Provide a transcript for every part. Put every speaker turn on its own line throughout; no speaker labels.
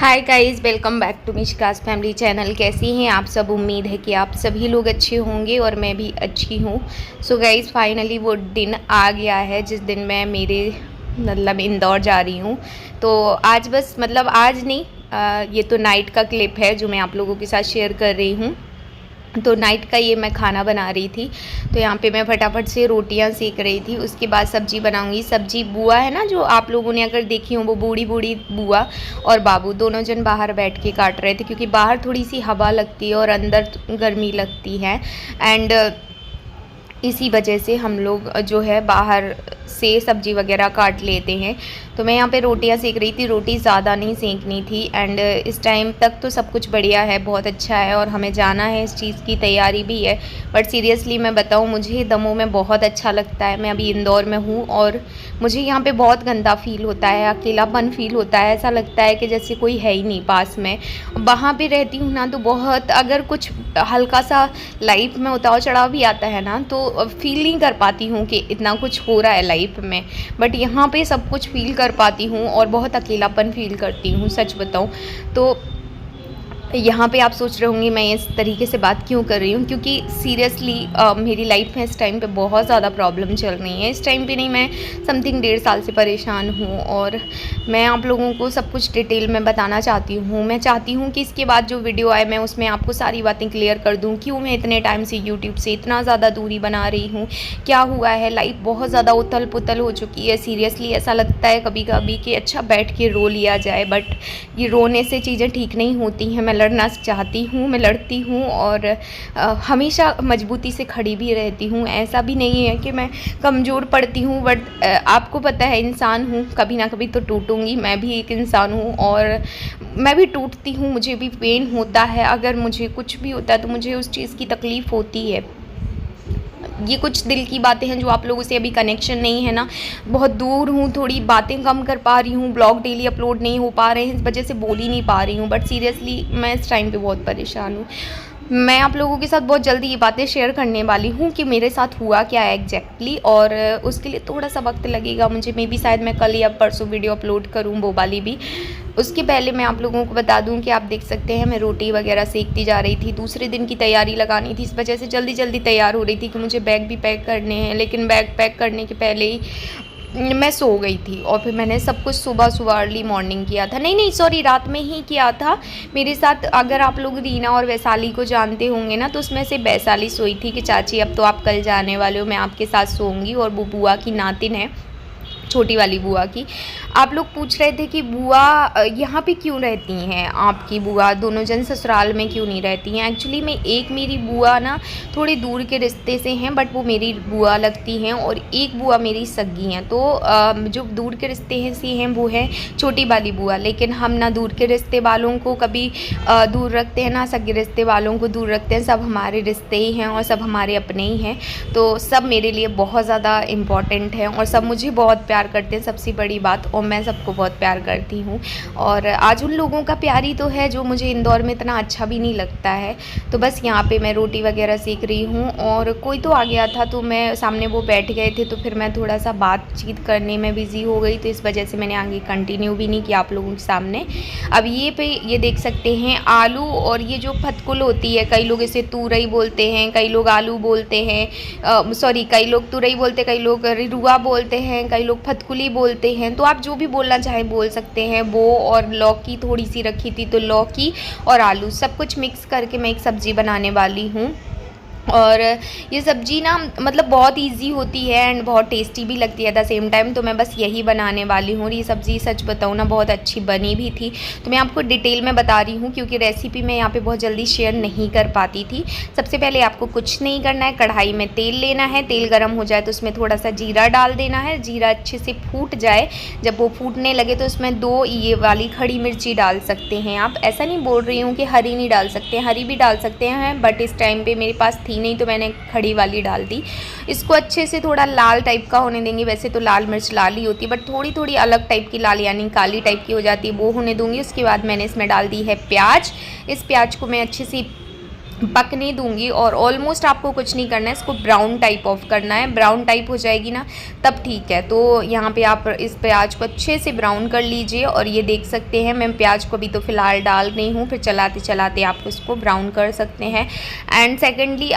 Hi guys, welcome back to Mishka's family channel. कैसी हैं आप सब? उम्मीद है कि आप सभी लोग अच्छे होंगे और मैं भी अच्छी हूँ। सो गाइस, फाइनली वो दिन आ गया है जिस दिन मैं इंदौर जा रही हूँ। तो आज बस आज नहीं, ये तो नाइट का क्लिप है जो मैं आप लोगों के साथ शेयर कर रही हूँ। तो नाइट का ये मैं खाना बना रही थी। तो यहाँ पे मैं फटाफट से रोटियाँ सेक रही थी। उसके बाद सब्ज़ी बनाऊंगी। सब्ज़ी बुआ है ना, जो आप लोगों ने अगर देखी हो, वो बूढ़ी बूढ़ी बुआ और बाबू दोनों जन बाहर बैठ के काट रहे थे, क्योंकि बाहर थोड़ी सी हवा लगती है और अंदर गर्मी लगती है। एंड इसी वजह से हम लोग जो है बाहर से सब्ज़ी वगैरह काट लेते हैं। तो मैं यहाँ पे रोटियाँ सेक रही थी। रोटी ज़्यादा नहीं सेकनी थी। एंड इस टाइम तक तो सब कुछ बढ़िया है, बहुत अच्छा है और हमें जाना है, इस चीज़ की तैयारी भी है। बट सीरियसली मैं बताऊँ, मुझे दमोह में बहुत अच्छा लगता है। मैं अभी इंदौर में हूँ और मुझे यहाँ पे बहुत गंदा फील होता है, अकेलापन फील होता है। ऐसा लगता है कि जैसे कोई है ही नहीं पास में। वहाँ पे रहती हूँ ना, तो बहुत, अगर कुछ हल्का सा लाइफ में उतार चढ़ाव भी आता है ना, तो फील नहीं कर पाती हूँ कि इतना कुछ हो रहा है लाइफ में। बट यहाँ पे सब कुछ फील कर पाती हूँ और बहुत अकेलापन फील करती हूँ, सच बताऊँ तो। यहाँ पे आप सोच रहे होंगे मैं इस तरीके से बात क्यों कर रही हूँ, क्योंकि सीरियसली मेरी लाइफ में इस टाइम पे बहुत ज़्यादा प्रॉब्लम चल रही है। इस टाइम पे नहीं, मैं समथिंग 1.5 साल से परेशान हूँ और मैं आप लोगों को सब कुछ डिटेल में बताना चाहती हूँ। मैं चाहती हूँ कि इसके बाद जो वीडियो आए, मैं उसमें आपको सारी बातें क्लियर कर दूँ। क्यों मैं इतने टाइम से यूट्यूब से इतना ज़्यादा दूरी बना रही हूँ, क्या हुआ है, लाइफ बहुत ज़्यादा उथल पुथल हो चुकी है। सीरियसली ऐसा लगता है कभी कभी कि अच्छा बैठ के रो लिया जाए, बट ये रोने से चीज़ें ठीक नहीं होती हैं। मैं लड़ना चाहती हूँ, मैं लड़ती हूँ और हमेशा मजबूती से खड़ी भी रहती हूँ। ऐसा भी नहीं है कि मैं कमज़ोर पड़ती हूँ, बट आपको पता है, इंसान हूँ, कभी ना कभी तो टूटूंगी। मैं भी एक इंसान हूँ और मैं भी टूटती हूँ, मुझे भी पेन होता है। अगर मुझे कुछ भी होता है तो मुझे उस चीज़ की तकलीफ़ होती है। ये कुछ दिल की बातें हैं जो आप लोगों से अभी कनेक्शन नहीं है ना, बहुत दूर हूँ, थोड़ी बातें कम कर पा रही हूँ, ब्लॉग डेली अपलोड नहीं हो पा रहे हैं, इस वजह से बोल ही नहीं पा रही हूँ। बट सीरियसली मैं इस टाइम पे बहुत परेशान हूँ। मैं आप लोगों के साथ बहुत जल्दी ये बातें शेयर करने वाली हूँ कि मेरे साथ हुआ क्या है एग्जैक्टली, और उसके लिए थोड़ा सा वक्त लगेगा मुझे। मे बी शायद मैं कल या परसों वीडियो अपलोड करूँ, वो वाली भी। उसके पहले मैं आप लोगों को बता दूं कि आप देख सकते हैं मैं रोटी वगैरह सेकती जा रही थी। दूसरे दिन की तैयारी लगानी थी, इस वजह से जल्दी जल्दी तैयार हो रही थी कि मुझे बैग भी पैक करने हैं। लेकिन बैग पैक करने के पहले ही मैं सो गई थी और फिर मैंने सब कुछ सुबह सुबह अर्ली मॉर्निंग किया था। नहीं सॉरी, रात में ही किया था मेरे साथ। अगर आप लोग रीना और वैशाली को जानते होंगे ना, तो उसमें से वैशाली सोई थी कि चाची अब तो आप कल जाने वाले हो, मैं आपके साथ सोऊंगी। और वो बुआ की नातिन है, छोटी वाली बुआ की। आप लोग पूछ रहे थे कि बुआ यहाँ पे क्यों रहती हैं, आपकी बुआ दोनों जन ससुराल में क्यों नहीं रहती हैं। एक्चुअली में एक मेरी बुआ ना थोड़ी दूर के रिश्ते से हैं, बट वो मेरी बुआ लगती हैं, और एक बुआ मेरी सगी हैं। तो जो दूर के रिश्ते हैं से हैं वो है छोटी वाली बुआ। लेकिन हम ना दूर के रिश्ते वालों को कभी दूर रखते हैं, ना सगे रिश्ते वालों को दूर रखते हैं। सब हमारे रिश्ते ही हैं और सब हमारे अपने ही हैं। तो सब मेरे लिए बहुत ज़्यादा इम्पॉर्टेंट है और सब मुझे बहुत प्यार करते हैं, सबसे बड़ी बात। और मैं सबको बहुत प्यार करती हूँ। और आज उन लोगों का प्यार ही तो है जो मुझे इंदौर में इतना अच्छा भी नहीं लगता है। तो बस यहाँ पे मैं रोटी वगैरह सेक रही हूँ और कोई तो आ गया था, तो मैं सामने वो बैठ गए थे, तो फिर मैं थोड़ा सा बातचीत करने में बिज़ी हो गई। तो इस वजह से मैंने आगे कंटिन्यू भी नहीं किया आप लोगों के सामने। अब ये देख सकते हैं आलू, और ये जो फतकुल होती है, कई लोग इसे तुरई बोलते हैं, कई लोग आलू बोलते हैं, सॉरी, कई लोग तुरई बोलते हैं, कई लोग रिरुआ बोलते हैं, कई लोग फतकुली बोलते हैं। तो आप जो भी बोलना चाहे बोल सकते हैं। वो और लौकी थोड़ी सी रखी थी, तो लौकी और आलू सब कुछ मिक्स करके मैं एक सब्ज़ी बनाने वाली हूँ। और ये सब्ज़ी ना बहुत इजी होती है एंड बहुत टेस्टी भी लगती है एट द सेम टाइम। तो मैं बस यही बनाने वाली हूँ। और ये सब्ज़ी सच बताऊँ ना, बहुत अच्छी बनी भी थी। तो मैं आपको डिटेल में बता रही हूँ, क्योंकि रेसिपी मैं यहाँ पे बहुत जल्दी शेयर नहीं कर पाती थी। सबसे पहले आपको कुछ नहीं करना है, कढ़ाई में तेल लेना है। तेल गर्म हो जाए तो उसमें थोड़ा सा जीरा डाल देना है। जीरा अच्छे से फूट जाए, जब वो फूटने लगे तो उसमें 2 ये वाली खड़ी मिर्ची डाल सकते हैं आप। ऐसा नहीं बोल रही हूँ कि हरी नहीं डाल सकते, हरी भी डाल सकते हैं, बट इस टाइम पे मेरे पास थी नहीं, तो मैंने खड़ी वाली डाल दी। इसको अच्छे से थोड़ा लाल टाइप का होने देंगे। वैसे तो लाल मिर्च लाल ही होती है, बट थोड़ी थोड़ी अलग टाइप की लाल, यानी काली टाइप की हो जाती है, वो होने दूंगी। उसके बाद मैंने इसमें डाल दी है प्याज। इस प्याज को मैं अच्छे से पकने दूंगी। और ऑलमोस्ट आपको कुछ नहीं करना है, इसको ब्राउन टाइप ऑफ करना है। ब्राउन टाइप हो जाएगी ना तब ठीक है। तो यहाँ पे आप इस प्याज को अच्छे से ब्राउन कर लीजिए। और ये देख सकते हैं मैं प्याज को अभी तो फ़िलहाल डाल रही हूँ, फिर चलाते चलाते आप इसको ब्राउन कर सकते हैं। एंड सेकेंडली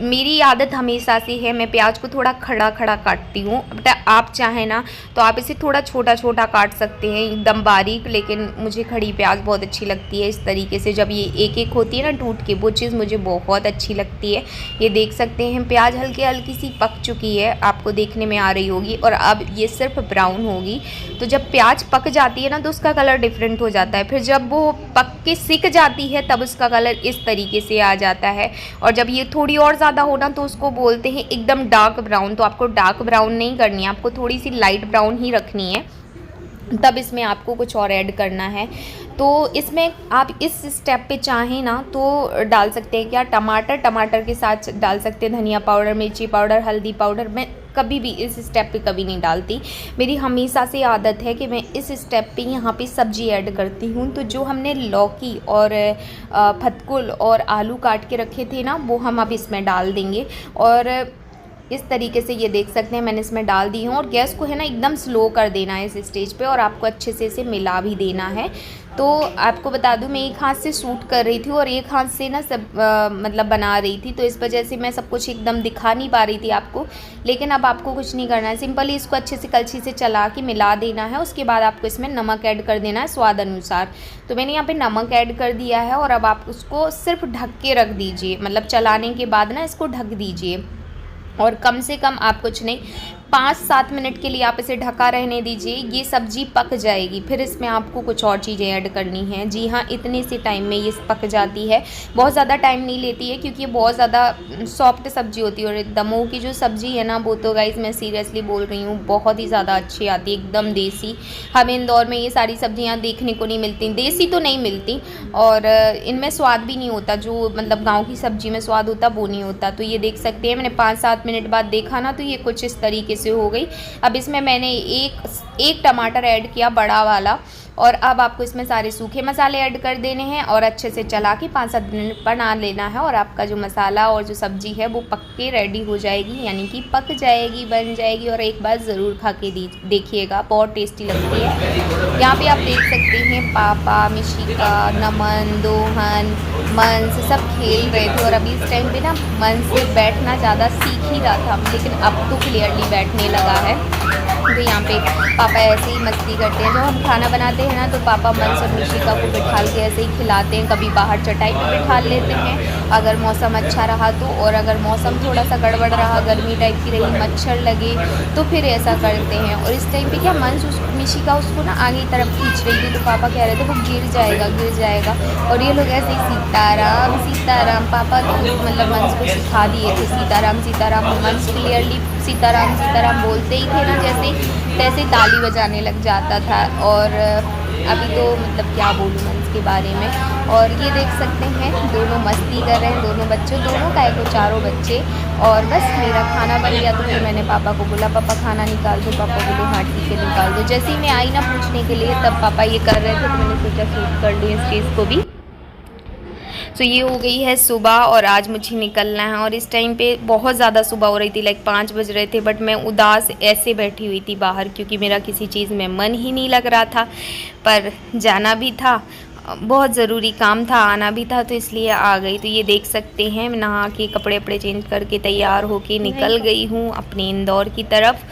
मेरी आदत हमेशा से है, मैं प्याज को थोड़ा खड़ा खड़ा काटती हूँ। बट आप चाहें ना तो आप इसे थोड़ा छोटा छोटा काट सकते हैं, एकदम बारीक। लेकिन मुझे खड़ी प्याज बहुत अच्छी लगती है इस तरीके से, जब ये एक एक होती है ना टूट के, वो चीज़ मुझे बहुत अच्छी लगती है। ये देख सकते हैं प्याज हल्की सी पक चुकी है, आपको देखने में आ रही होगी। और अब ये सिर्फ ब्राउन होगी। तो जब प्याज पक जाती है ना तो उसका कलर डिफरेंट हो जाता है। फिर जब वो पक के सिक जाती है तब उसका कलर इस तरीके से आ जाता है। और जब ये थोड़ी और ज़्यादा होना तो उसको बोलते हैं एकदम डार्क ब्राउन। तो आपको डार्क ब्राउन नहीं करनी है, आपको थोड़ी सी लाइट ब्राउन ही रखनी है। तब इसमें आपको कुछ और ऐड करना है। तो इसमें आप इस स्टेप पे चाहें ना तो डाल सकते हैं क्या, टमाटर के साथ डाल सकते हैं धनिया पाउडर, मिर्ची पाउडर, हल्दी पाउडर। मैं कभी भी इस स्टेप पे कभी नहीं डालती, मेरी हमेशा से आदत है कि मैं इस स्टेप पे यहाँ पे सब्ज़ी ऐड करती हूँ। तो जो हमने लौकी और फतकुल और आलू काट के रखे थे ना, वो हम अब इसमें डाल देंगे। और इस तरीके से ये देख सकते हैं मैंने इसमें डाल दी हूँ। और गैस को है ना एकदम स्लो कर देना है इस स्टेज पे, और आपको अच्छे से इसे मिला भी देना है। तो आपको बता दूँ मैं एक हाथ से शूट कर रही थी और एक हाथ से ना सब मतलब बना रही थी, तो इस वजह से मैं सब कुछ एकदम दिखा नहीं पा रही थी आपको। लेकिन अब आपको कुछ नहीं करना है, सिंपली इसको अच्छे से कलछी से चला के मिला देना है। उसके बाद आपको इसमें नमक ऐड कर देना है स्वाद अनुसार। तो मैंने यहाँ पे नमक ऐड कर दिया है। और अब आप उसको सिर्फ ढक के रख दीजिए, मतलब चलाने के बाद ना इसको ढक दीजिए। और कम से कम आप कुछ नहीं 5-7 मिनट के लिए आप इसे ढका रहने दीजिए, ये सब्ज़ी पक जाएगी। फिर इसमें आपको कुछ और चीज़ें ऐड करनी हैं। जी हाँ, इतने से टाइम में ये पक जाती है, बहुत ज़्यादा टाइम नहीं लेती है क्योंकि ये बहुत ज़्यादा सॉफ्ट सब्ज़ी होती है। और दमोह की जो सब्ज़ी है ना, वो तो गाइस मैं सीरियसली बोल रही हूँ बहुत ही ज़्यादा अच्छी आती है, एकदम देसी। हमें इंदौर में ये सारी सब्ज़ियाँ देखने को नहीं मिलती, देसी तो नहीं मिलती, और इनमें स्वाद भी नहीं होता, जो मतलब गाँव की सब्ज़ी में स्वाद होता वो नहीं होता। तो ये देख सकते हैं मैंने 5-7 मिनट बाद देखा ना, तो ये कुछ इस तरीके से हो गई। अब इसमें मैंने एक टमाटर ऐड किया बड़ा वाला। और अब आपको इसमें सारे सूखे मसाले ऐड कर देने हैं और अच्छे से चला के 5-7 मिनट बना लेना है। और आपका जो मसाला और जो सब्ज़ी है वो पक के रेडी हो जाएगी, यानी कि पक जाएगी, बन जाएगी। और एक बार ज़रूर खा के देखिएगा, बहुत टेस्टी लगती है। यहाँ पे आप देख सकते हैं पापा, मिशिका, नमन, दोहन, मंस सब खेल रहे थे। और अभी इस टाइम पे ना मंस से बैठना ज़्यादा सीख ही रहा था, लेकिन अब तो क्लियरली बैठने लगा है। तो यहाँ पे पापा ऐसे ही मस्ती करते हैं। जब हम खाना बनाते हैं ना तो पापा मंस और मिशिका को बिठा के ऐसे ही खिलाते हैं, कभी बाहर चटाई पे बिठा लेते हैं अगर मौसम अच्छा रहा तो। और अगर मौसम थोड़ा सा गड़बड़ रहा, गर्मी टाइप की रही, मच्छर लगे, तो फिर ऐसा करते हैं। और इस टाइम पे क्या मंस मिशिका उसको ना आगे की तरफ खींच रही थी, तो पापा कह रहे थे वो गिर जाएगा। और ये लोग ऐसे ही सीताराम पापा तो मतलब मंस को सिखा दिए थे सीताराम। मंस क्लियरली सीताराम बोलते ही थे ना, जैसे तैसे ताली बजाने लग जाता था। और अभी तो मतलब क्या बोलूँ मंस के बारे में। और ये देख सकते हैं दोनों मस्ती कर रहे हैं, दोनों बच्चे, दोनों का एक 4 बच्चे। और बस मेरा खाना बन गया तो फिर मैंने पापा को बोला पापा खाना निकाल दो। पापा बोले हाँ ठीक है निकाल दो। जैसे ही मैं आई ना पूछने के लिए तब पापा ये कर रहे थे, तो मैंने सोचा शूट कर लूँ इस चीज़ को भी। तो ये हो गई है सुबह और आज मुझे निकलना है। और इस टाइम पे बहुत ज़्यादा सुबह हो रही थी, लाइक 5 बज रहे थे, बट मैं उदास ऐसे बैठी हुई थी बाहर क्योंकि मेरा किसी चीज़ में मन ही नहीं लग रहा था। पर जाना भी था, बहुत ज़रूरी काम था, आना भी था, तो इसलिए आ गई। तो ये देख सकते हैं मैं नहा के कपड़े चेंज करके तैयार होके निकल गई हूँ अपने इंदौर की तरफ।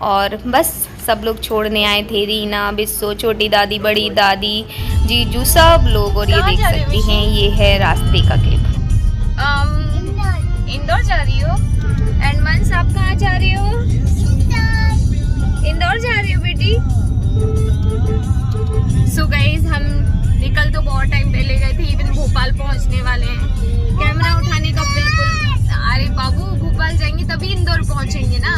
और बस सब लोग छोड़ने आए थे, रीना, बिस्सो, छोटी दादी, बड़ी दादी, जीजू, सब लोग। और ये देख सकती हैं ये है रास्ते का क्लिप। इंदौर जा रही हो? एंड मंस आप कहाँ जा रहे हो? इंदौर जा रही हो बेटी? सो गाइस हम निकल तो बहुत टाइम पहले गए थे, इवन भोपाल पहुँचने वाले हैं। कैमरा उठाने का बिल्कुल, अरे बाबू भोपाल जाएंगे तभी इंदौर पहुँचेंगे ना,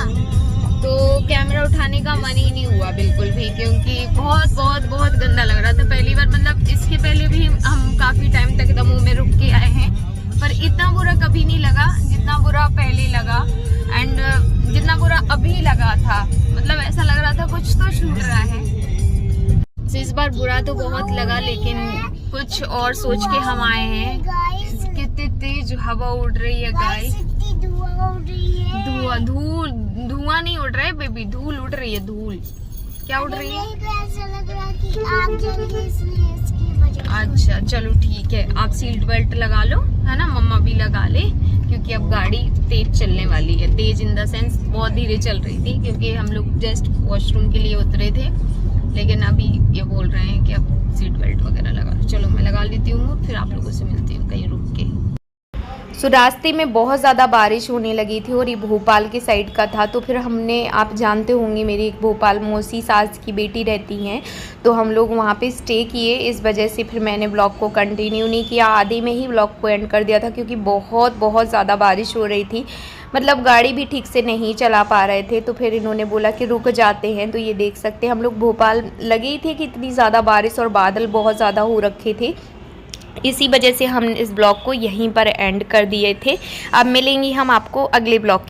तो कैमरा उठाने का मन ही नहीं हुआ बिल्कुल भी, क्योंकि बहुत गंदा लग रहा था। पहली बार, मतलब इसके पहले भी हम काफ़ी टाइम तक दमोह में रुक के आए हैं, पर इतना बुरा कभी नहीं लगा जितना बुरा पहले लगा। एंड जितना बुरा अभी लगा था, मतलब ऐसा लग रहा था कुछ तो छूट रहा है। इस बार बुरा तो बहुत लगा, लेकिन कुछ और सोच के हम आए हैं। कितनी तेज हवा उड़ रही है गाइस,
धुआं उड़ रही है।
धुआं नहीं उड़ रहा है बेबी, धूल उड़ रही है, धूल। क्या उड़ रही है?
ऐसा लग रहा है कि आग जल रही है, इसलिए इसकी वजह से।
अच्छा चलो ठीक है, आप सीट बेल्ट लगा लो, है ना, मम्मा भी लगा ले, क्योंकि अब गाड़ी तेज चलने वाली है। तेज इन द सेंस बहुत धीरे चल रही थी, क्योंकि हम लोग जस्ट वॉशरूम के लिए उतरे थे, लेकिन अभी ये बोल रहे हैं कि अब सीट बेल्ट वगैरह लगा लो। चलो मैं लगा लेती हूँ, फिर आप लोगों से मिलती हूँ कहीं रुक के। सो रास्ते में बहुत ज़्यादा बारिश होने लगी थी और ये भोपाल के साइड का था, तो फिर हमने, आप जानते होंगे मेरी एक भोपाल मौसी सास की बेटी रहती हैं, तो हम लोग वहाँ पे स्टे किए। इस वजह से फिर मैंने ब्लॉग को कंटिन्यू नहीं किया, आधे में ही ब्लॉग को एंड कर दिया था, क्योंकि बहुत ज़्यादा बारिश हो रही थी, मतलब गाड़ी भी ठीक से नहीं चला पा रहे थे। तो फिर इन्होंने बोला कि रुक जाते हैं। तो ये देख सकते हैं हम लोग भोपाल लगे ही थे कि इतनी ज़्यादा बारिश और बादल बहुत ज़्यादा हो रखे थे, इसी वजह से हम इस ब्लॉग को यहीं पर एंड कर दिए थे। अब मिलेंगे हम आपको अगले ब्लॉग